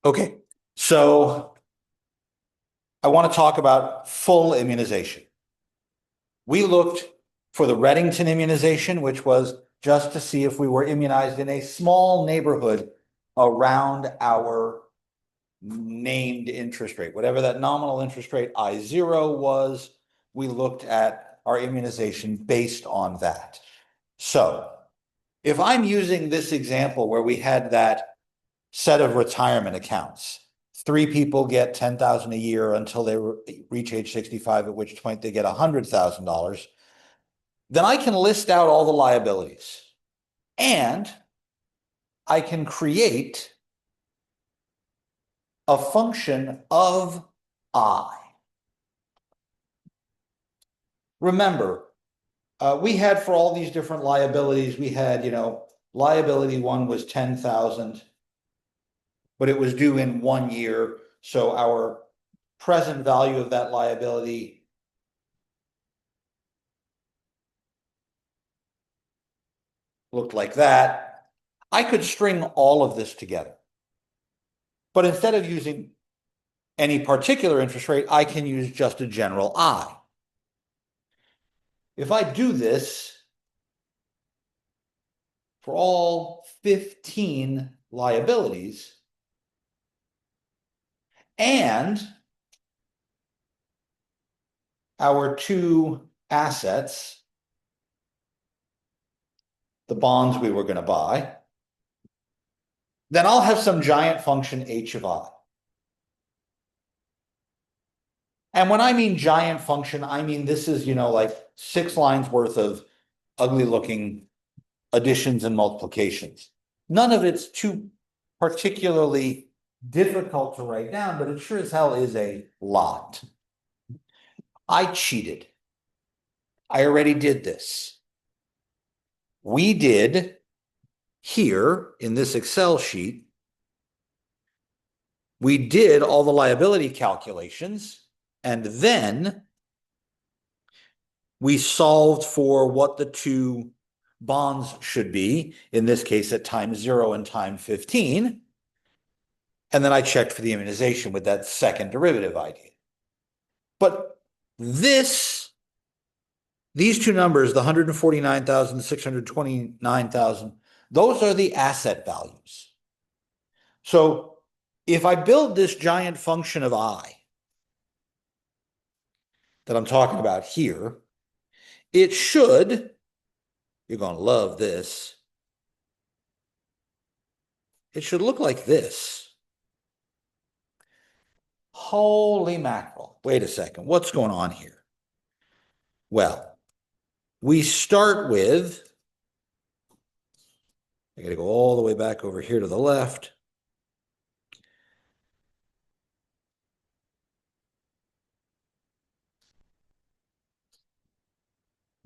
Okay, so I want to talk about full immunization. We looked for the Reddington immunization, which was just to see if we were immunized in a small neighborhood around our named interest rate. Whatever that nominal interest rate I0 was, we looked at our immunization based on that. So if I'm using this example where we had that set of retirement accounts, three people get $10,000 a year until they reach age 65, at which point they get $100,000. Then I can list out all the liabilities and I can create a function of I. Remember, we had for all these different liabilities, we had, liability one was 10,000, but it was due in 1 year. So our present value of that liability looked like that. I could string all of this together. But instead of using any particular interest rate, I can use just a general I. If I do this for all 15 liabilities and our two assets, the bonds we were going to buy, then I'll have some giant function h of I. And when I mean giant function, I mean this is, like 6 lines worth of ugly looking additions and multiplications. None of it's too particularly difficult to write down, but it sure as hell is a lot. I cheated. I already did this. We did here in this Excel sheet, we did all the liability calculations, and then we solved for what the two bonds should be, in this case at time 0 and time 15. And then I checked for the immunization with that second derivative idea. But these two numbers, the 149,000, 629,000, those are the asset values. So if I build this giant function of I that I'm talking about here, it should, you're going to love this, it should look like this. Holy mackerel. Wait a second. What's going on here? Well, we start with, I got to go all the way back over here to the left.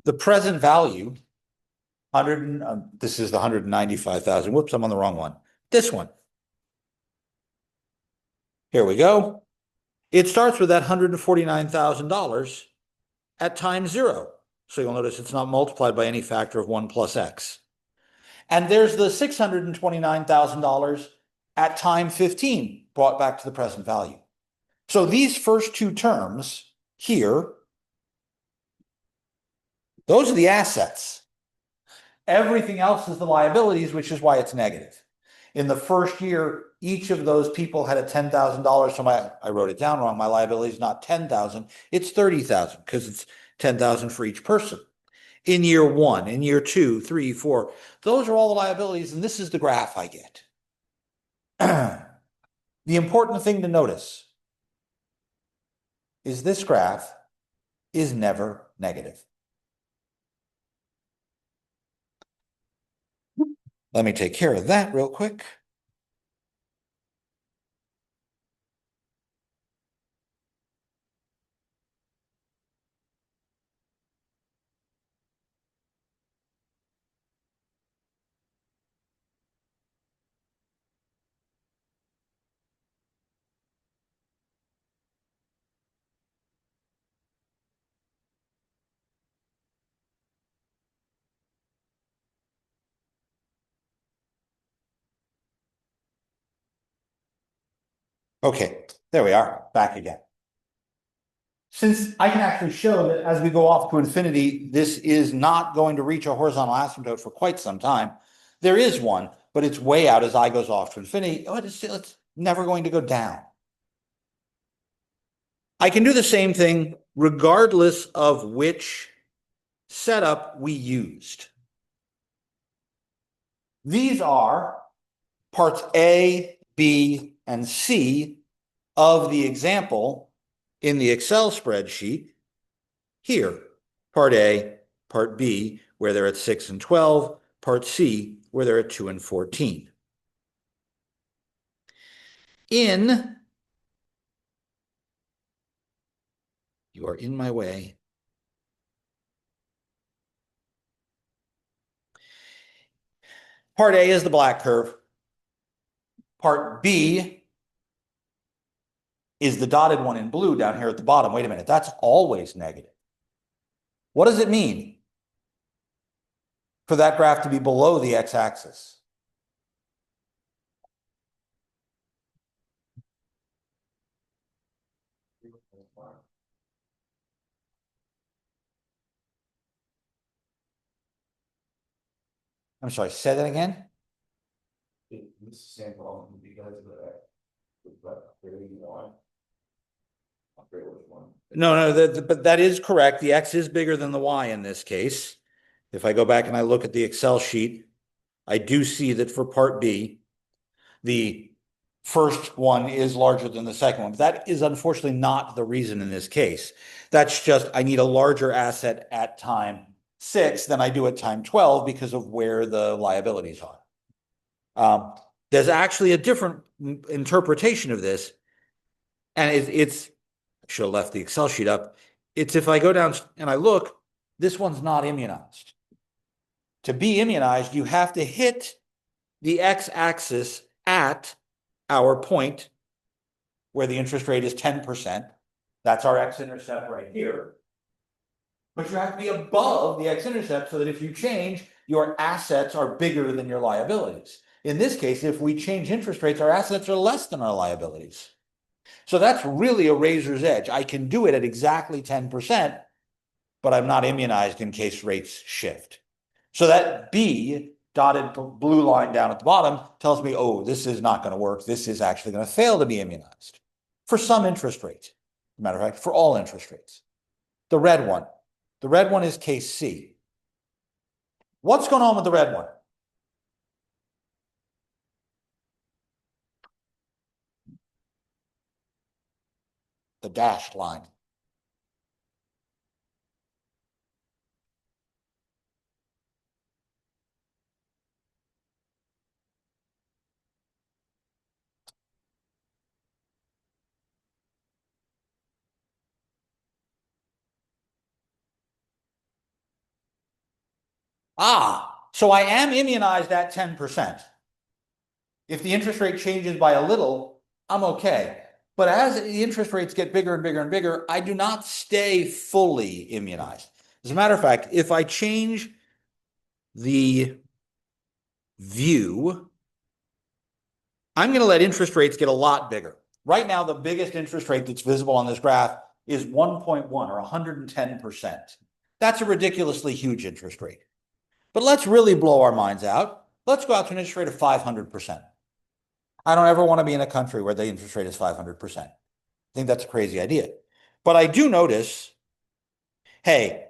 The present value, this is the 195,000. Whoops, I'm on the wrong one. This one. Here we go. It starts with that $149,000 at time 0. So you'll notice it's not multiplied by any factor of 1 plus x. And there's the $629,000 at time 15 brought back to the present value. So these first two terms here, those are the assets. Everything else is the liabilities, which is why it's negative. In the first year, each of those people had a $10,000. So I wrote it down wrong. My liability is not 10,000. It's 30,000 because it's 10,000 for each person. In year 1, in year 2, 3, 4, those are all the liabilities. And this is the graph I get. The important thing to notice is this graph is never negative. Let me take care of that real quick. Okay, there we are, back again. Since I can actually show that as we go off to infinity, this is not going to reach a horizontal asymptote for quite some time. There is one, but it's way out as I goes off to infinity. Oh, it's never going to go down. I can do the same thing regardless of which setup we used. These are parts A, B, and C of the example in the Excel spreadsheet here. Part A, part B, where they're at 6 and 12, part C, where they're at 2 and 14. You are in my way. Part A is the black curve. Part B is the dotted one in blue down here at the bottom. Wait a minute, that's always negative. What does it mean for that graph to be below the x-axis? I'm sorry, say that again? This sample because of the No, but that is correct. The x is bigger than the y in this case. If I go back and I look at the Excel sheet, I do see that for part B, the first one is larger than the second one. But that is unfortunately not the reason in this case. That's just I need a larger asset at time 6 than I do at time 12 because of where the liabilities are. There's actually a different interpretation of this, and it's I should have left the Excel sheet up. It's if I go down and I look, this one's not immunized. To be immunized, you have to hit the x-axis at our point where the interest rate is 10%. That's our x-intercept right here. But you have to be above the x-intercept so that if you change, your assets are bigger than your liabilities. In this case, if we change interest rates, our assets are less than our liabilities. So that's really a razor's edge. I can do it at exactly 10%, but I'm not immunized in case rates shift. So that B dotted blue line down at the bottom tells me, oh, this is not going to work. This is actually going to fail to be immunized for some interest rates. As a matter of fact, for all interest rates. The red one is case C. What's going on with the red one? The dashed line. So I am immunized at 10%. If the interest rate changes by a little, I'm okay. But as the interest rates get bigger and bigger and bigger, I do not stay fully immunized. As a matter of fact, if I change the view, I'm going to let interest rates get a lot bigger. Right now, the biggest interest rate that's visible on this graph is 1.1 or 110%. That's a ridiculously huge interest rate. But let's really blow our minds out. Let's go out to an interest rate of 500%. I don't ever want to be in a country where the interest rate is 500%. I think that's a crazy idea. But I do notice, hey,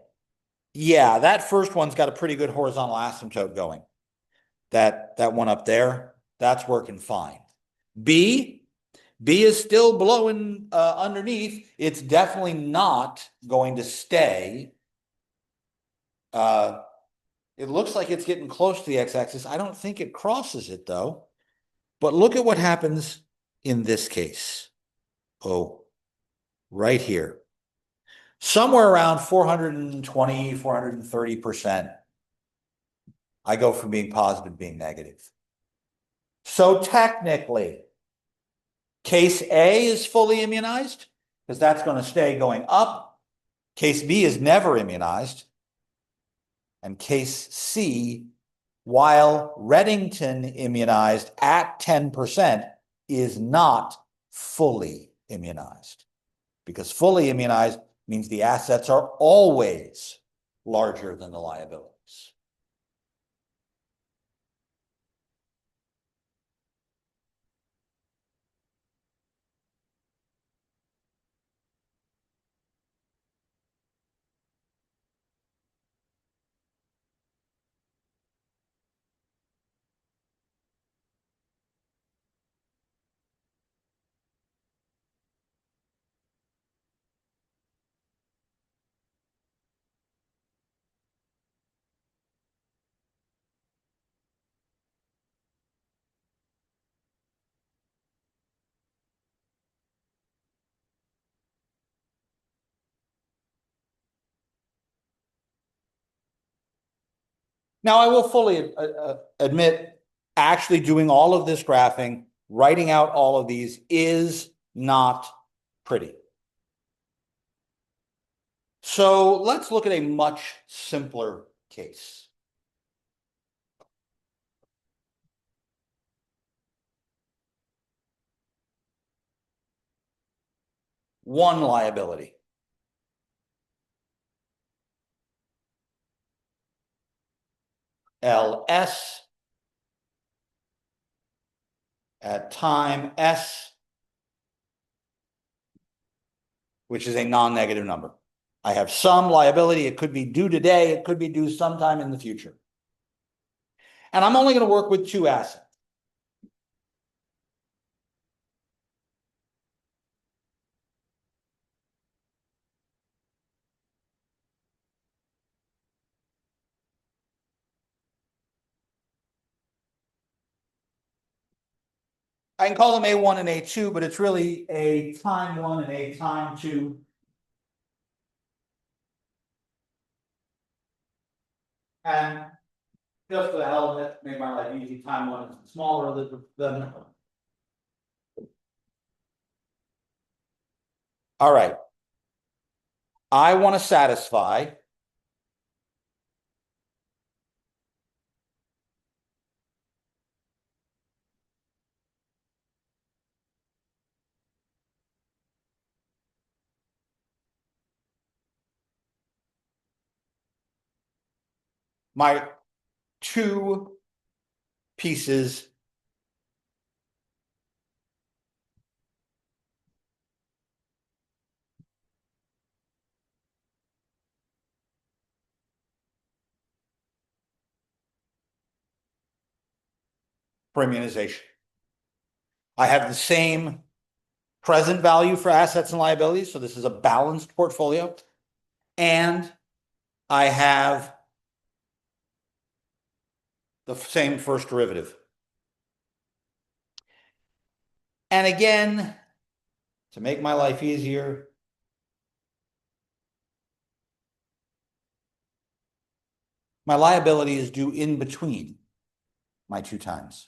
yeah, that first one's got a pretty good horizontal asymptote going. That one up there, that's working fine. B is still blowing underneath. It's definitely not going to stay. It looks like it's getting close to the x-axis. I don't think it crosses it, though. But look at what happens in this case. Oh, right here. Somewhere around 420, 430%. I go from being positive to being negative. So technically, case A is fully immunized because that's going to stay going up. Case B is never immunized. And case C, while Redington immunized at 10%, is not fully immunized. Because fully immunized means the assets are always larger than the liabilities. Now, I will fully admit, actually doing all of this graphing, writing out all of these is not pretty. So let's look at a much simpler case. One liability. LS at time S, which is a non-negative number. I have some liability. It could be due today. It could be due sometime in the future. And I'm only going to work with two assets. I can call them A1 and A2, but it's really a time 1 and a time 2. And just for the hell of it, to make my life easy, time 1 is smaller than. All right. I want to satisfy my two pieces for immunization. I have the same present value for assets and liabilities, so this is a balanced portfolio. And I have the same first derivative. And again, to make my life easier, my liability is due in between my two times.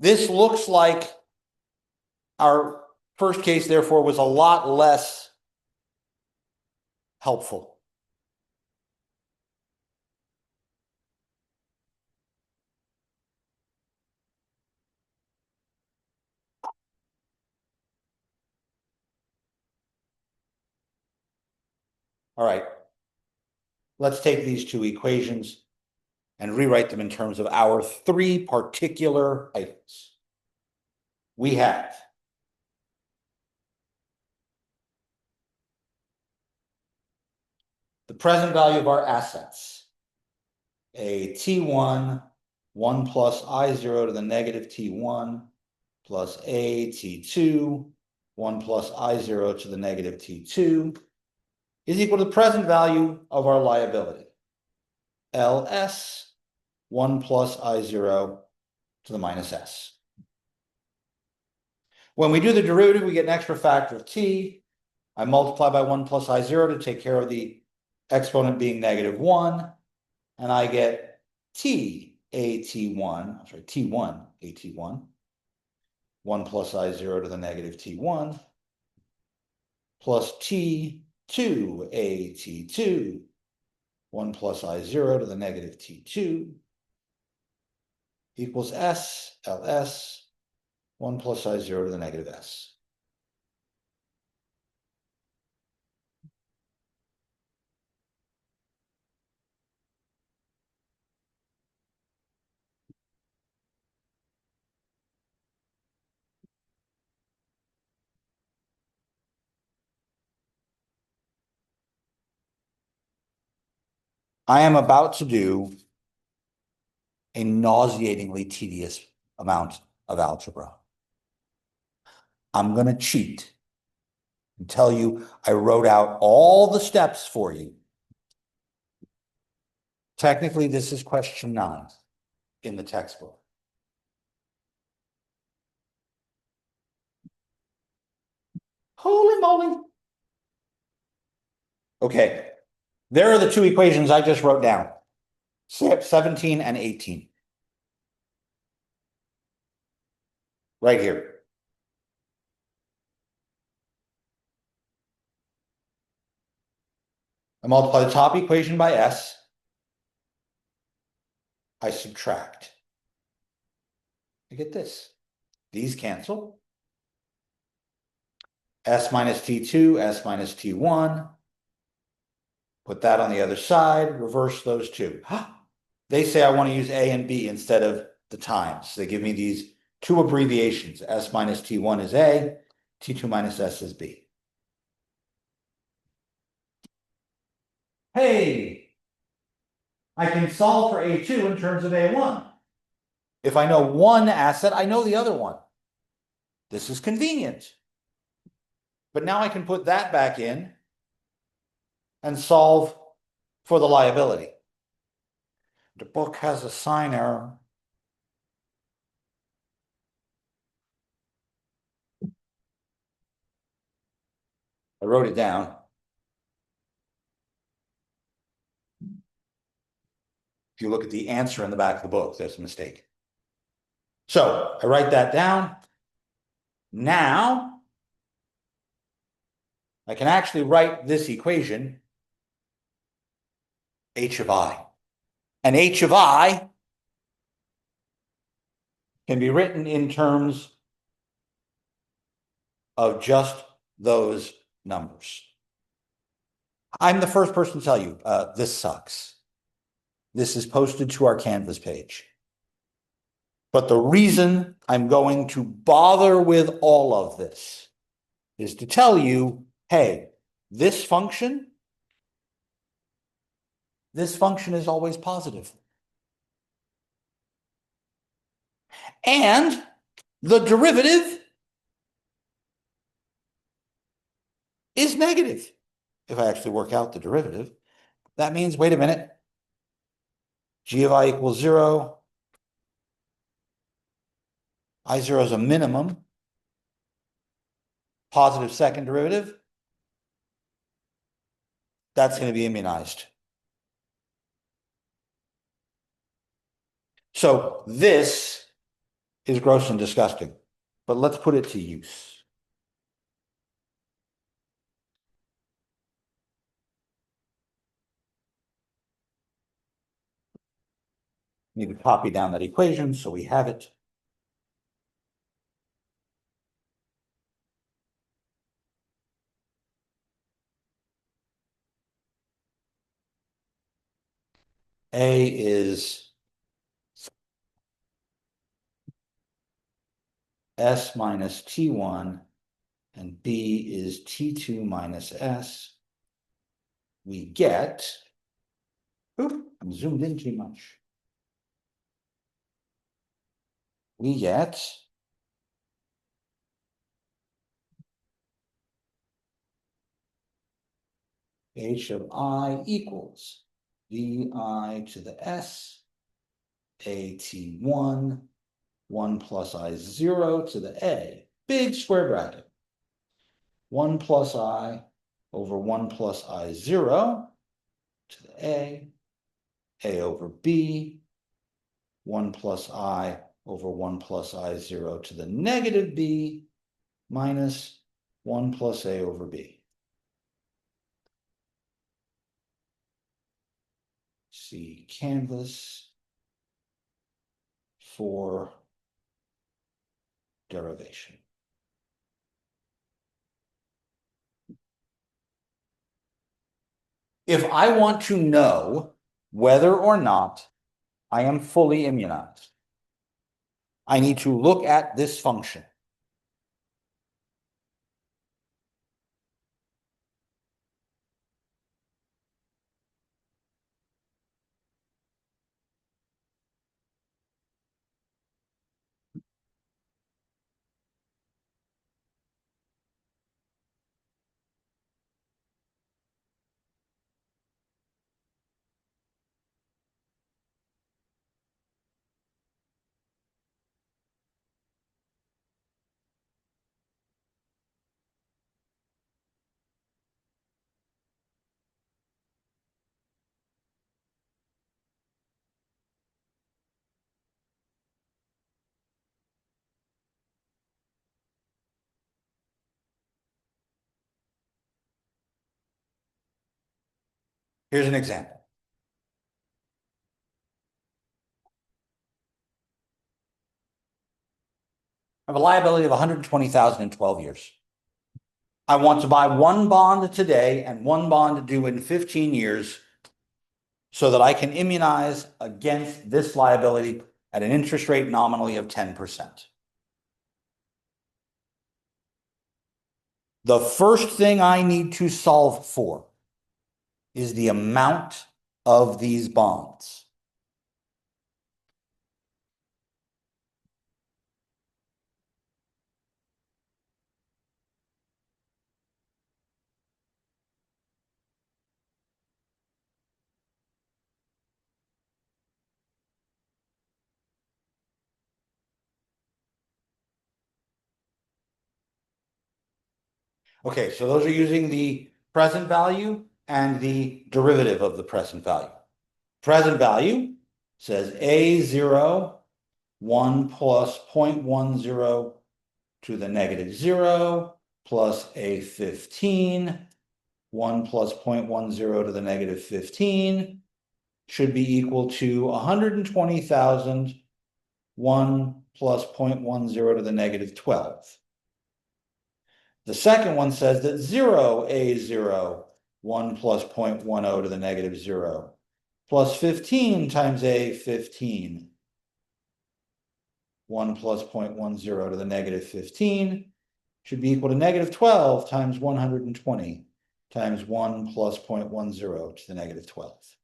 This looks like our first case, therefore, was a lot less helpful. All right. Let's take these two equations and rewrite them in terms of our three particular items. We have the present value of our assets, a T1, 1 plus I0 to the negative T1, plus a T2, 1 plus I0 to the negative T2, is equal to the present value of our liability, LS, 1 plus I0 to the minus S. When we do the derivative, we get an extra factor of t. I multiply by 1 plus I0 to take care of the exponent being negative 1, and I get t at1, I'm sorry, t1 at1, 1 plus I0 to the negative t1, plus t2 at2, 1 plus I0 to the negative t2, equals S, LS, 1 plus I0 to the negative S. I am about to do a nauseatingly tedious amount of algebra. I'm going to cheat and tell you I wrote out all the steps for you. Technically, this is question 9 in the textbook. Holy moly. Okay, there are the two equations I just wrote down, 17 and 18. Right here. I multiply the top equation by S. I subtract. I get this. These cancel. S minus T2, S minus T1. Put that on the other side, reverse those two. They say I want to use A and B instead of the times. They give me these two abbreviations. S minus T1 is A, T2 minus S is B. Hey, I can solve for A2 in terms of A1. If I know one asset, I know the other one. This is convenient. But now I can put that back in and solve for the liability. The book has a sign error. I wrote it down. If you look at the answer in the back of the book, there's a mistake. So I write that down. Now I can actually write this equation, h of I. And h of I can be written in terms of just those numbers. I'm the first person to tell you, this sucks. This is posted to our Canvas page. But the reason I'm going to bother with all of this is to tell you, hey, this function is always positive. And the derivative is negative. If I actually work out the derivative, that means, wait a minute, g of I equals 0. I0 is a minimum. Positive second derivative. That's going to be immunized. So this is gross and disgusting, but let's put it to use. Need to copy down that equation so we have it. A is S minus T1 and B is T2 minus S. We get, oop, I'm zoomed in too much. We get h of I equals vi to the S, at1, 1 plus I0 to the A, big square bracket. 1 plus I over 1 plus I0 to the A over B, 1 plus I over 1 plus I0 to the negative B, minus 1 plus A over B. See Canvas for derivation. If I want to know whether or not I am fully immunized, I need to look at this function. Here's an example. I have a liability of 120,000 in 12 years. I want to buy one bond today and one bond due in 15 years so that I can immunize against this liability at an interest rate nominally of 10%. The first thing I need to solve for is the amount of these bonds. Okay, so those are using the present value and the derivative of the present value. Present value says A0, 1 plus 0.10 to the negative 0 plus A15, 1 plus 0.10 to the negative 15 should be equal to 120,000, 1 plus 0.10 to the negative 12. The second one says that 0, A0, 1 plus 0.10 to the negative 0, plus 15 times A15, 1 plus 0.10 to the negative 15, should be equal to negative 12 times 120 times 1 plus 0.10 to the negative 12.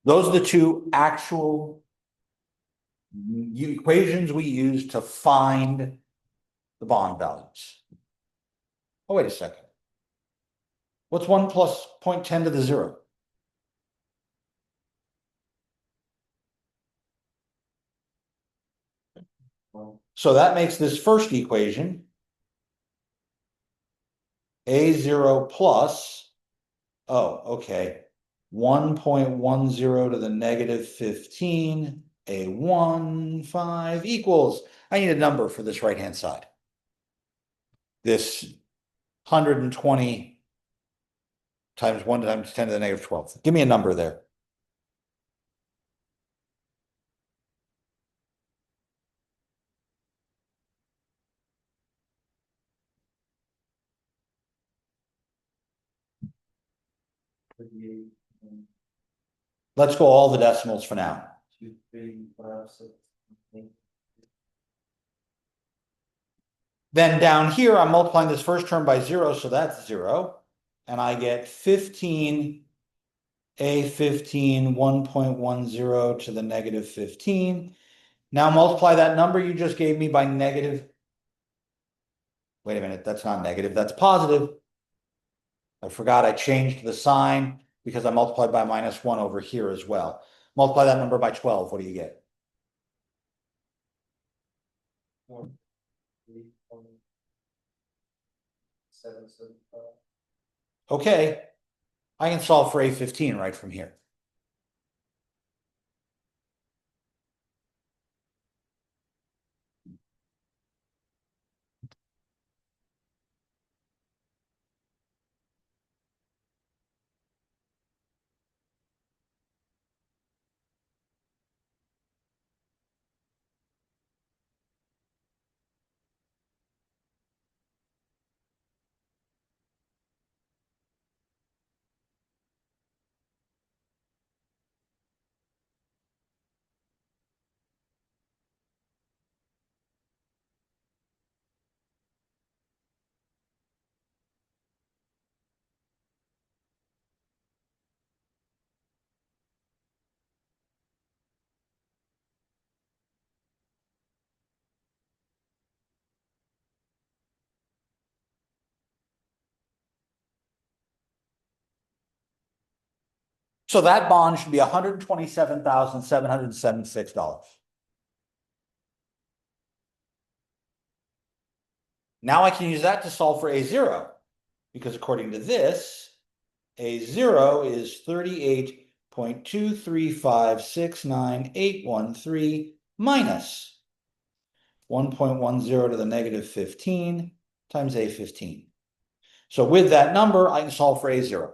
Those are the two actual equations we use to find the bond values. Oh, wait a second. What's 1 plus 0.10 to the 0? So that makes this first equation A0 plus, oh, okay, 1.10 to the negative 15, A15 equals, I need a number for this right-hand side. This 120 times 1 times 10 to the negative 12. Give me a number there. Let's go all the decimals for now. 2, 3, 5, 6, 8. Then down here, I'm multiplying this first term by 0, so that's 0. And I get 15, A15, 1.10 to the negative 15. Now multiply that number you just gave me by negative. Wait a minute, that's not negative, that's positive. I forgot I changed the sign because I multiplied by -1 over here as well. Multiply that number by 12, what do you get? 1, 3, 4, 7, 7, 5. Okay, I can solve for A15 right from here. So that bond should be $127,776. Now I can use that to solve for A0, because according to this, A0 is 38.23569,813 minus 1.10 to the negative 15 times A15. So with that number, I can solve for A0,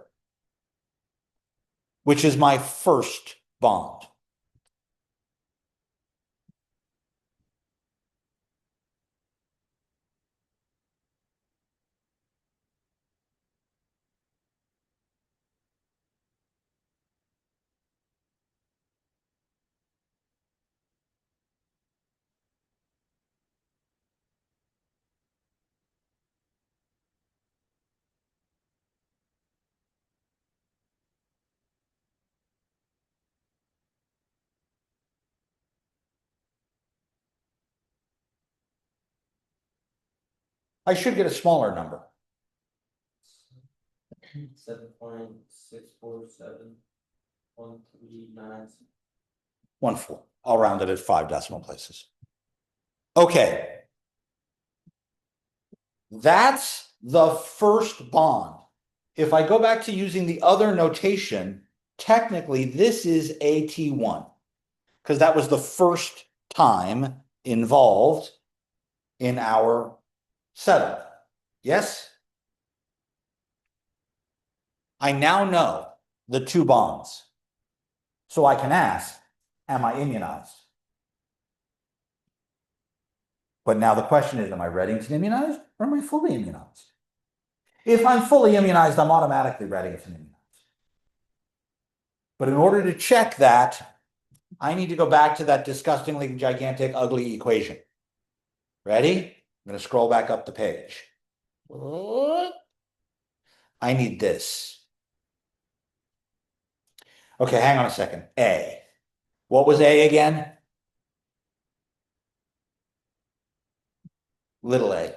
which is my first bond. I should get a smaller number. 7.6471391. 1.4. I'll round it at 5 decimal places. Okay. That's the first bond. If I go back to using the other notation, technically this is AT1, because that was the first time involved in our setup. Yes? I now know the two bonds. So I can ask, am I immunized? But now the question is, am I Reddington immunized or am I fully immunized? If I'm fully immunized, I'm automatically Reddington immunized. But in order to check that, I need to go back to that disgustingly gigantic, ugly equation. Ready? I'm going to scroll back up the page. I need this. Okay, hang on a second. A. What was A again? Little a.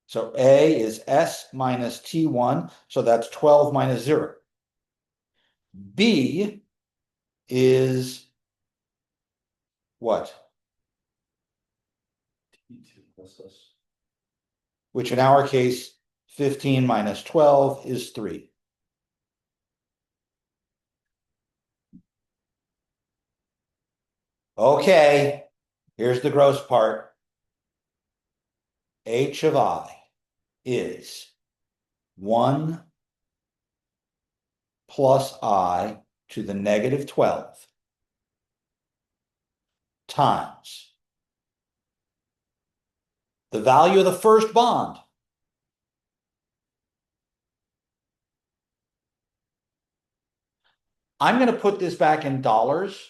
So A is S minus T1, so that's 12 minus 0. B is what? Which in our case, 15 minus 12 is 3. Okay, here's the gross part. H of I is 1 plus I to the negative 12 times the value of the first bond. I'm going to put this back in dollars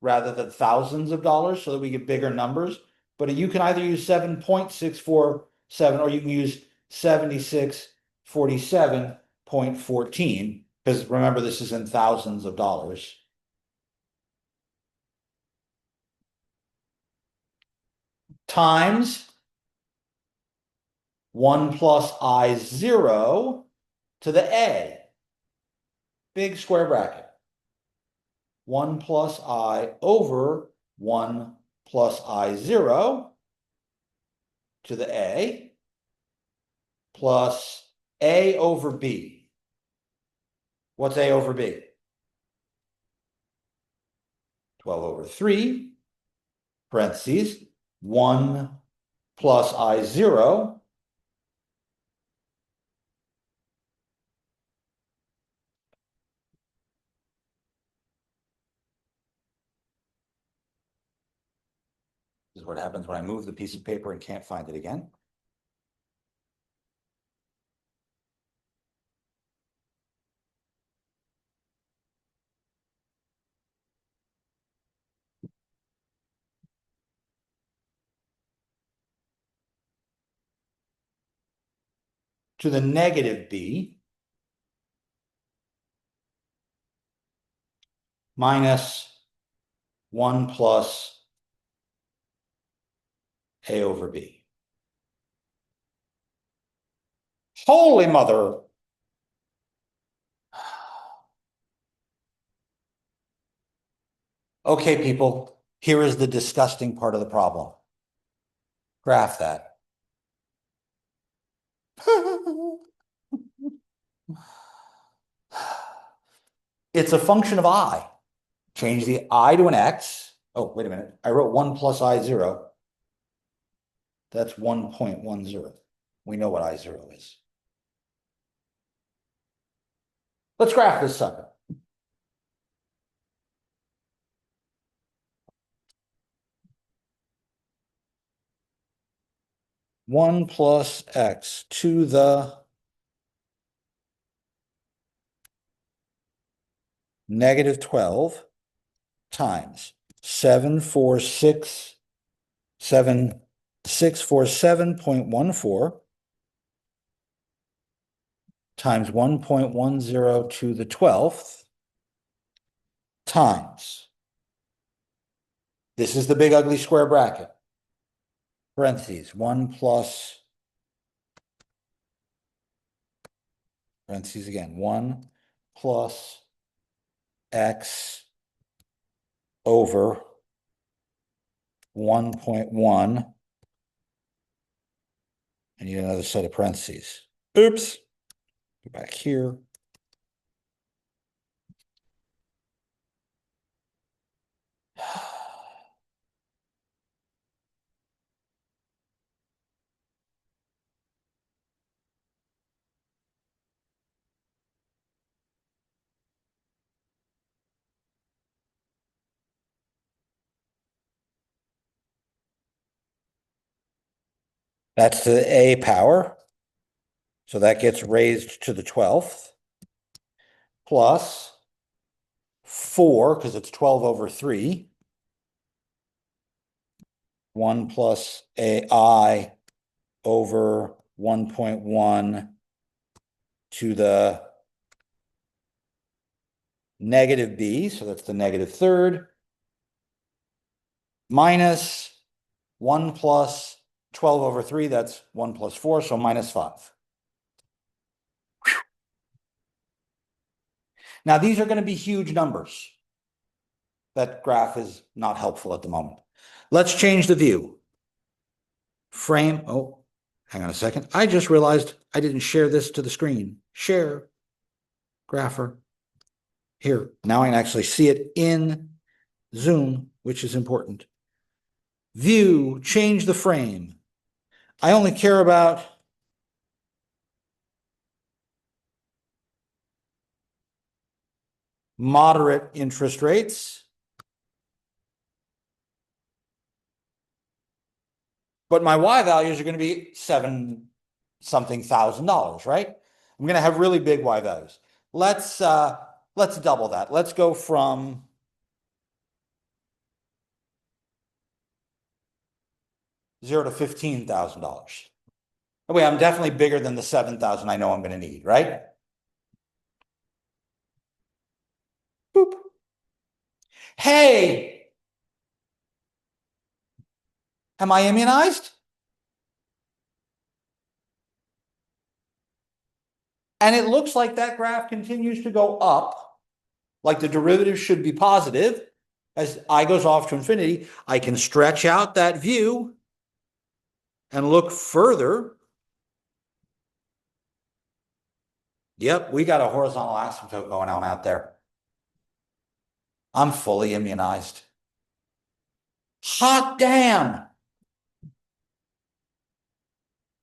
rather than thousands of dollars so that we get bigger numbers. But you can either use 7.647 or you can use 7647.14, because remember, this is in thousands of dollars. Times 1 plus I0 to the A. Big square bracket. 1 plus I over 1 plus I0 to the A plus A over B. What's A over B? 12 over 3, parentheses, 1 plus I0 This is what happens when I move the piece of paper and can't find it again. To the negative B minus 1 plus A over B. Holy mother. Okay, people, here is the disgusting part of the problem. Graph that. It's a function of I. Change the I to an X. Oh, wait a minute. I wrote 1 plus I0. That's 1.10. We know what I0 is. Let's graph this sucker. One plus X to the negative 12 times 647.14 times 1.10 to the 12th times. This is the big ugly square bracket. Parentheses, 1 plus, parentheses again, 1 plus X over 1.1. I need another set of parentheses. Oops. Go back here. That's the A power. So that gets raised to the 12th plus 4, because it's 12 over 3. 1 plus AI over 1.1 to the negative B. So that's the negative third. Minus 1 plus 12 over 3. That's 1 plus 4. So minus 5. Now, these are going to be huge numbers. That graph is not helpful at the moment. Let's change the view. Frame. Oh, hang on a second. I just realized I didn't share this to the screen. Share. Grapher. Here. Now I can actually see it in Zoom, which is important. View. Change the frame. I only care about moderate interest rates. But my Y values are going to be $7 something thousand, right? I'm going to have really big Y values. Let's double that. Let's go from $0 to $15,000. Oh, wait, I'm definitely bigger than the 7,000 I know I'm going to need, right? Boop. Hey, am I immunized? And it looks like that graph continues to go up, like the derivative should be positive. As I goes off to infinity, I can stretch out that view and look further. Yep, we got a horizontal asymptote going on out there. I'm fully immunized. Hot damn.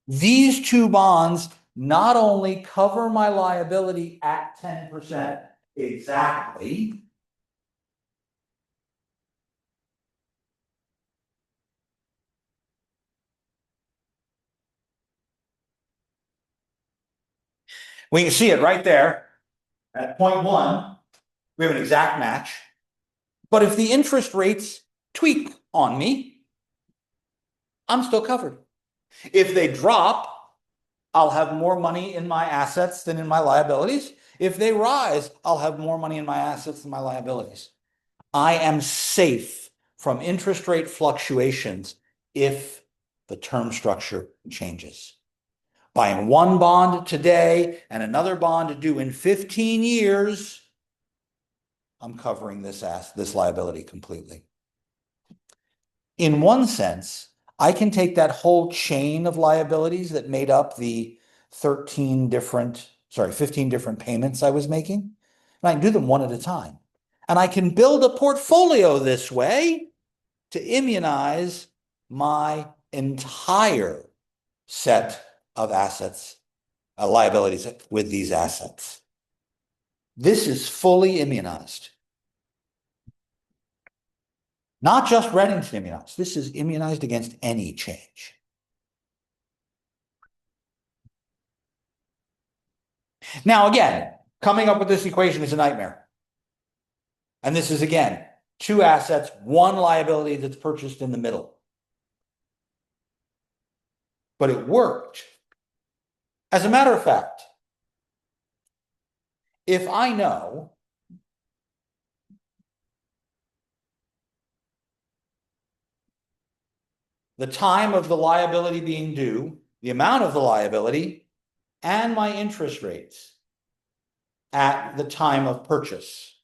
These two bonds not only cover my liability at 10% exactly, we can see it right there at 0.1. We have an exact match. But if the interest rates tweak on me, I'm still covered. If they drop, I'll have more money in my assets than in my liabilities. If they rise, I'll have more money in my assets than my liabilities. I am safe from interest rate fluctuations if the term structure changes. Buying one bond today and another bond due in 15 years, I'm covering this liability completely. In one sense, I can take that whole chain of liabilities that made up the 15 different payments I was making, and I can do them one at a time. And I can build a portfolio this way to immunize my entire set of assets, liabilities with these assets. This is fully immunized. Not just Reddington immunized. This is immunized against any change. Now, again, coming up with this equation is a nightmare. And this is, again, two assets, one liability that's purchased in the middle. But it worked. As a matter of fact, if I know the time of the liability being due, the amount of the liability, and my interest rates at the time of purchase,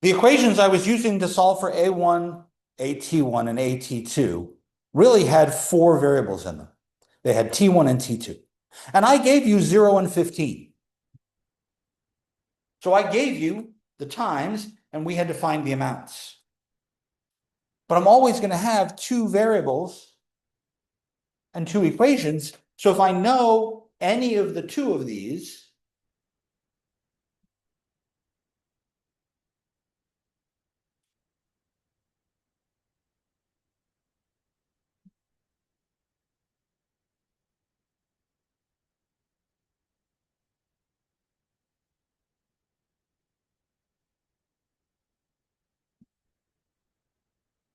the equations I was using to solve for A1, AT1, and AT2 really had four variables in them. They had T1 and T2. And I gave you 0 and 15. So I gave you the times, and we had to find the amounts. But I'm always going to have two variables and two equations. So if I know any of the two of these,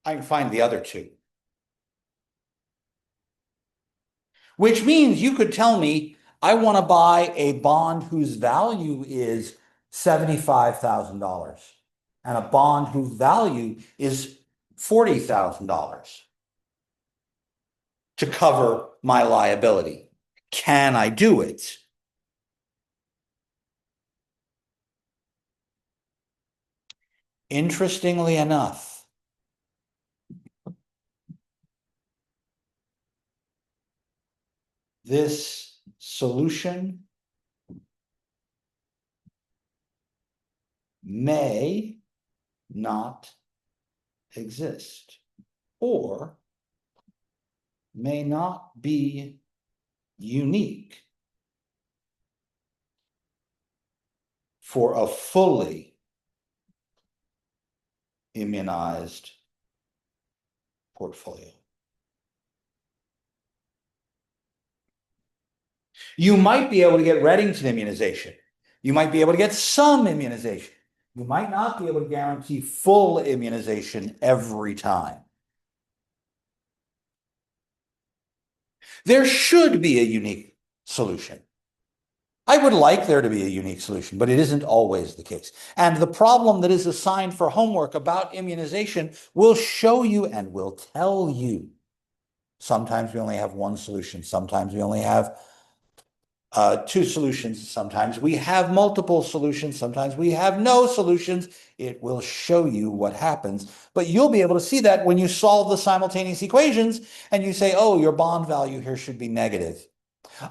I can find the other two. Which means you could tell me, I want to buy a bond whose value is $75,000 and a bond whose value is $40,000 to cover my liability. Can I do it? Interestingly enough, this solution may not exist or may not be unique for a fully immunized portfolio. You might be able to get Reddington immunization. You might be able to get some immunization. You might not be able to guarantee full immunization every time. There should be a unique solution. I would like there to be a unique solution, but it isn't always the case. And the problem that is assigned for homework about immunization will show you and will tell you. Sometimes we only have one solution. Sometimes we only have two solutions. Sometimes we have multiple solutions. Sometimes we have no solutions. It will show you what happens. But you'll be able to see that when you solve the simultaneous equations and you say, oh, your bond value here should be negative.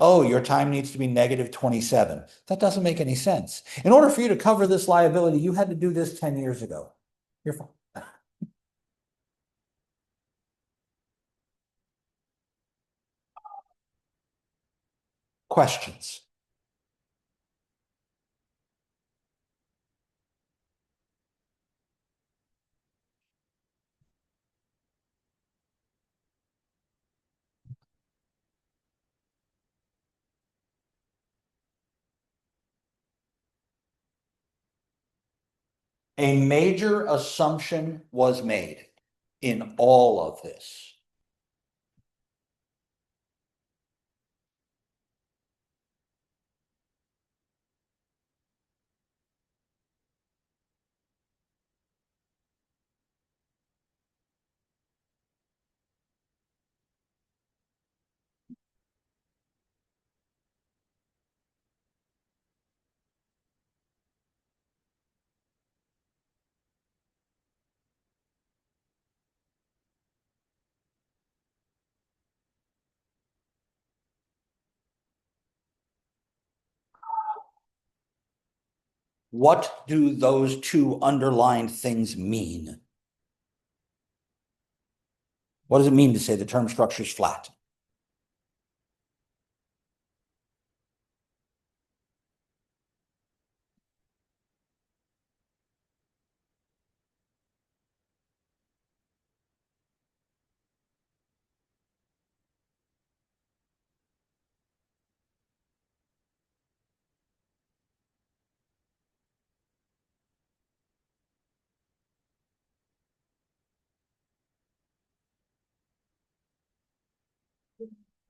Oh, your time needs to be negative 27. That doesn't make any sense. In order for you to cover this liability, you had to do this 10 years ago. You're fine. Questions? A major assumption was made in all of this. What do those two underlined things mean? What does it mean to say the term structure is flat?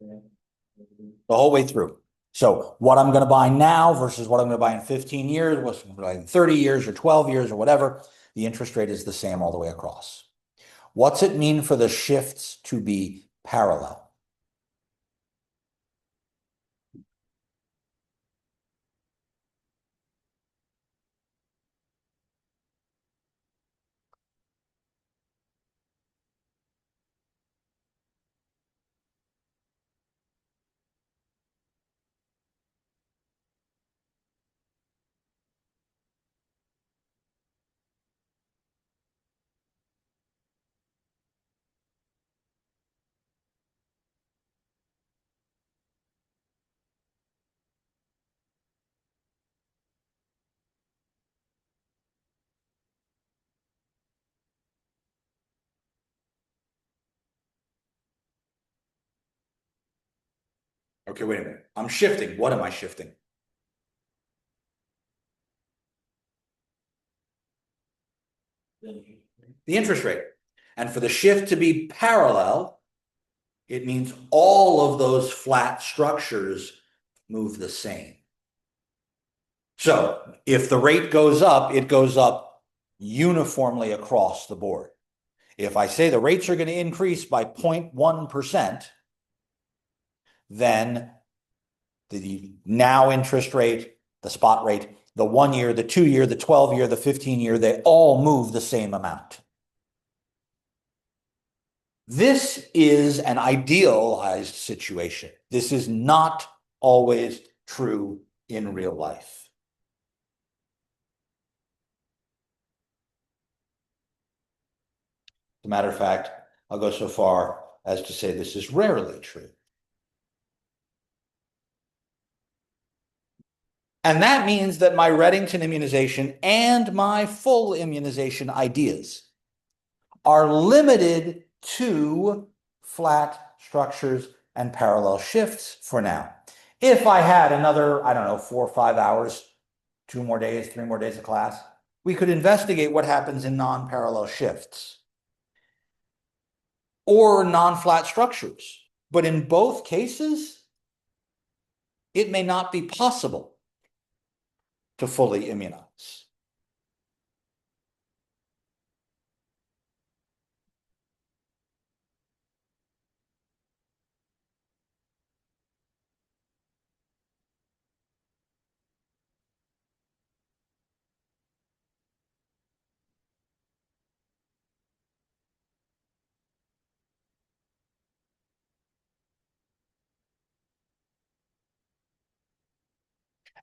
The whole way through. So what I'm going to buy now versus what I'm going to buy in 15 years, what's going to buy in 30 years or 12 years or whatever, the interest rate is the same all the way across. What's it mean for the shifts to be parallel? Okay, wait a minute. I'm shifting. What am I shifting? The interest rate. And for the shift to be parallel, it means all of those flat structures move the same. So if the rate goes up, it goes up uniformly across the board. If I say the rates are going to increase by 0.1%, then the now interest rate, the spot rate, the 1 year, the 2 year, the 12 year, the 15 year, they all move the same amount. This is an idealized situation. This is not always true in real life. As a matter of fact, I'll go so far as to say this is rarely true. And that means that my Redington immunization and my full immunization ideas are limited to flat structures and parallel shifts for now. If I had another, I don't know, 4 or 5 hours, 2 more days, 3 more days of class, we could investigate what happens in non-parallel shifts or non-flat structures. But in both cases, it may not be possible to fully immunize.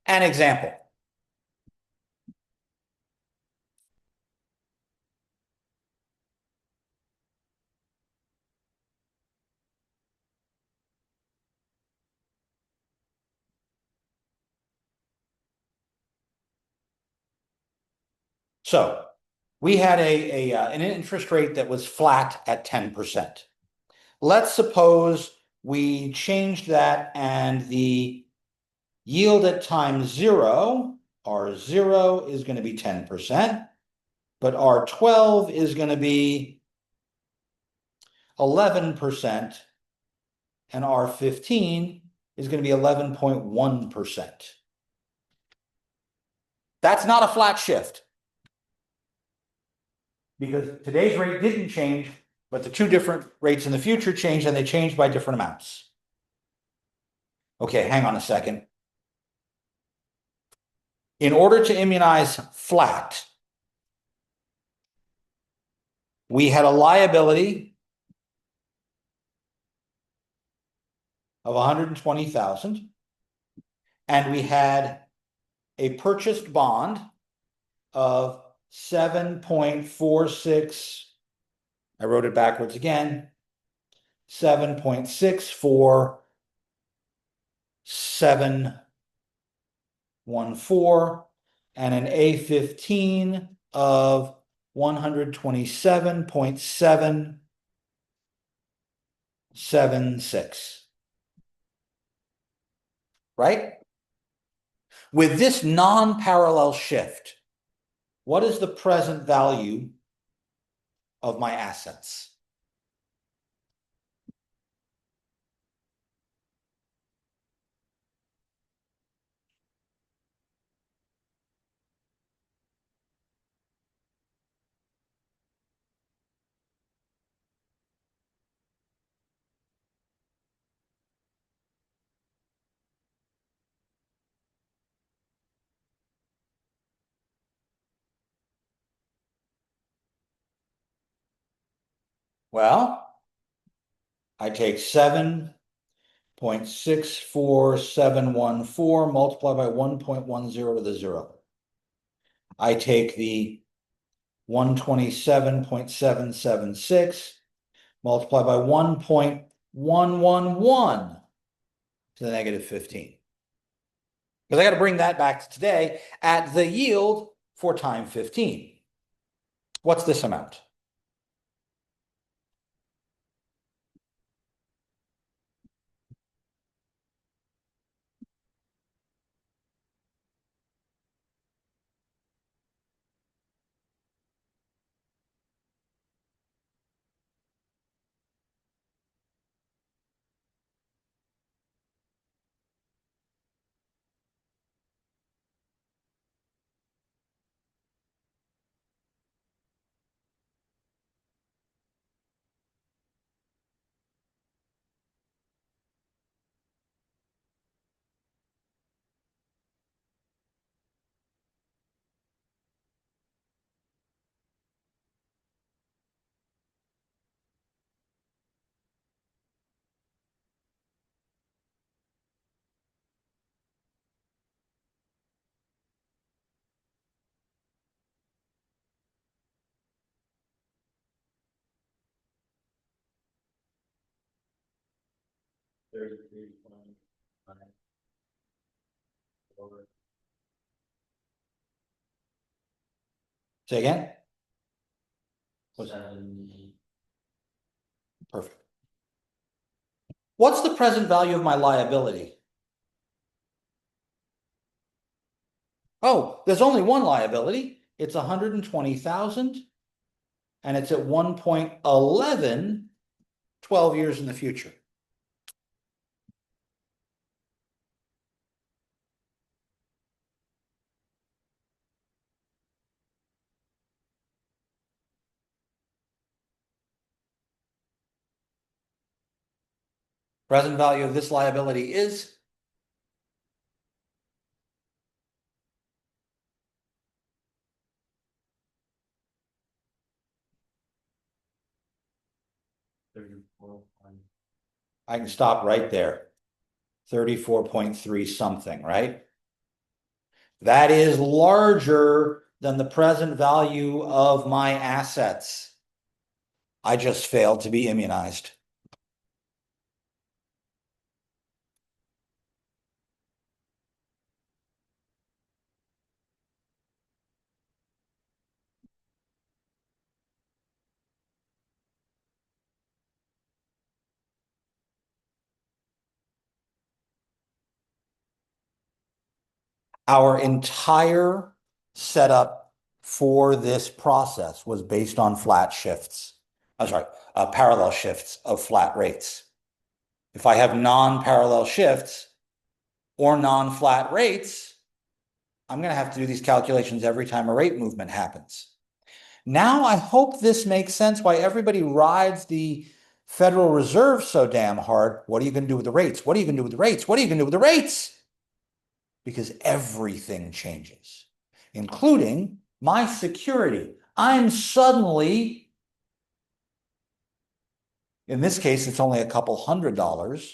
An example. So we had an interest rate that was flat at 10%. Let's suppose we changed that and the yield at time zero, R0 is going to be 10%. but R12 is going to be 11%, and R15 is going to be 11.1%. That's not a flat shift, because today's rate didn't change, but the two different rates in the future changed, and they changed by different amounts. Okay, hang on a second. In order to immunize flat, we had a liability of 120,000, and we had a purchased bond of 7.46. I wrote it backwards again. 7.64714, and an A15 of 127.776. Right? With this non-parallel shift, what is the present value of my assets? Well, I take 7.64714 multiplied by 1.10 to the 0. I take the 127.776 multiplied by 1.111 to the negative 15. Because I got to bring that back to today at the yield for time 15. What's this amount? Say again? Perfect. What's the present value of my liability? Oh, there's only one liability. It's 120,000, and it's at 1.11, 12 years in the future. Present value of this liability is 34. I can stop right there. 34.3 something, right? That is larger than the present value of my assets. I just failed to be immunized. Our entire setup for this process was based on flat shifts. I'm sorry, parallel shifts of flat rates. If I have non-parallel shifts or non-flat rates, I'm going to have to do these calculations every time a rate movement happens. Now, I hope this makes sense why everybody rides the Federal Reserve so damn hard. What are you going to do with the rates? What are you going to do with the rates? What are you going to do with the rates? Because everything changes, including my security. I'm suddenly, in this case, it's only a couple $100,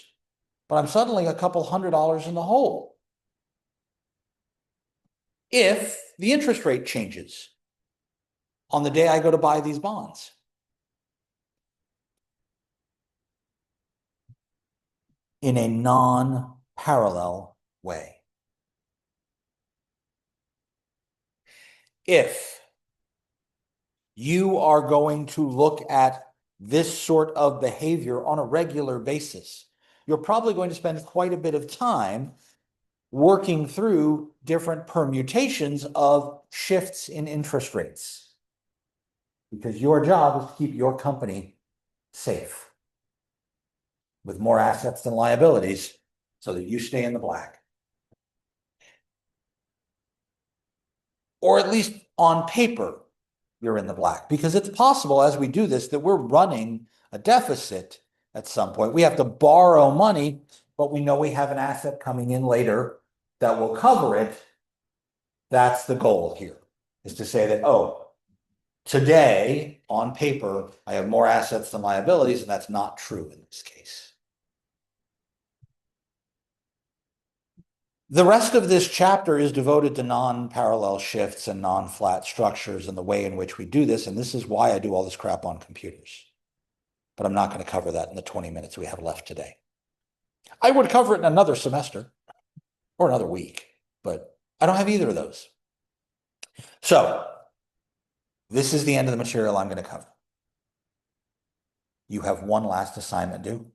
but I'm suddenly a couple $100 in the hole if the interest rate changes on the day I go to buy these bonds. In a non-parallel way. If you are going to look at this sort of behavior on a regular basis, you're probably going to spend quite a bit of time working through different permutations of shifts in interest rates. Because your job is to keep your company safe with more assets than liabilities so that you stay in the black. Or at least on paper, you're in the black. Because it's possible as we do this that we're running a deficit at some point. We have to borrow money, but we know we have an asset coming in later that will cover it. That's the goal here, is to say that, oh, today, on paper, I have more assets than liabilities, and that's not true in this case. The rest of this chapter is devoted to non-parallel shifts and non-flat structures and the way in which we do this, and this is why I do all this crap on computers. But I'm not going to cover that in the 20 minutes we have left today. I would cover it in another semester or another week, but I don't have either of those. So this is the end of the material I'm going to cover. You have one last assignment due.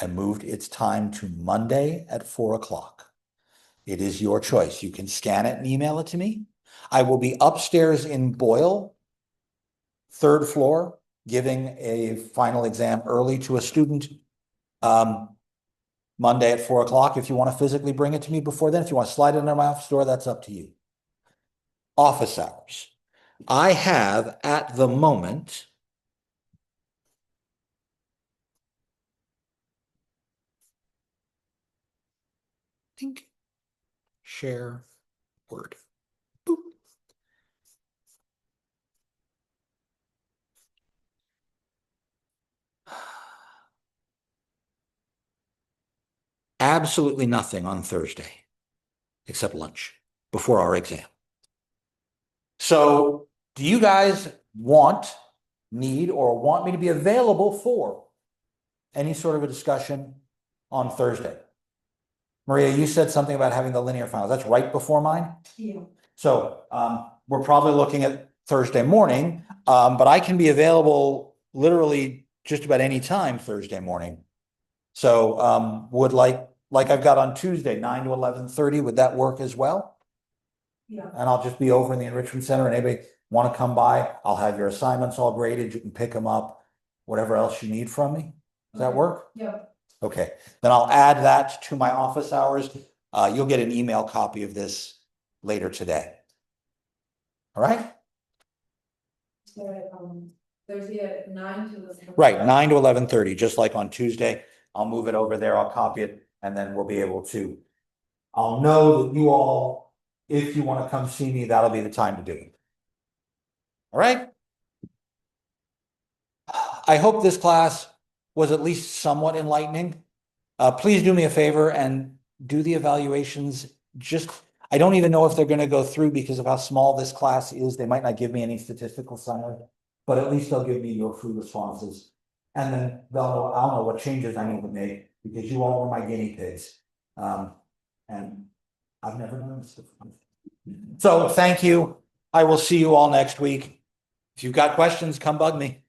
I moved its time to Monday at 4 o'clock. It is your choice. You can scan it and email it to me. I will be upstairs in Boyle, 3rd floor, giving a final exam early to a student Monday at 4 o'clock. If you want to physically bring it to me before then, if you want to slide it under my office door, that's up to you. Office hours. I have at the moment share word. Boop. Absolutely nothing on Thursday except lunch before our exam. So do you guys need or want me to be available for any sort of a discussion on Thursday? Maria, you said something about having the linear finals. That's right before mine? Yeah. So we're probably looking at Thursday morning, but I can be available literally just about any time Thursday morning. So would like I've got on Tuesday, 9 to 11:30, would that work as well? Yeah. And I'll just be over in the enrichment center, and anybody want to come by, I'll have your assignments all graded. You can pick them up, whatever else you need from me. Does that work? Yeah. Okay, then I'll add that to my office hours. You'll get an email copy of this later today. All right? So, Thursday at 9 to 11. Right, 9 to 11:30, just like on Tuesday. I'll move it over there, I'll copy it, and then we'll be able to, I'll know that you all, if you want to come see me, that'll be the time to do it. All right? I hope this class was at least somewhat enlightening. Please do me a favor and do the evaluations. I don't even know if they're going to go through because of how small this class is. They might not give me any statistical summary, but at least they'll give me your free responses. And then I'll know what changes I need to make because you all were my guinea pigs. And I've never done this before. So thank you. I will see you all next week. If you've got questions, come bug me.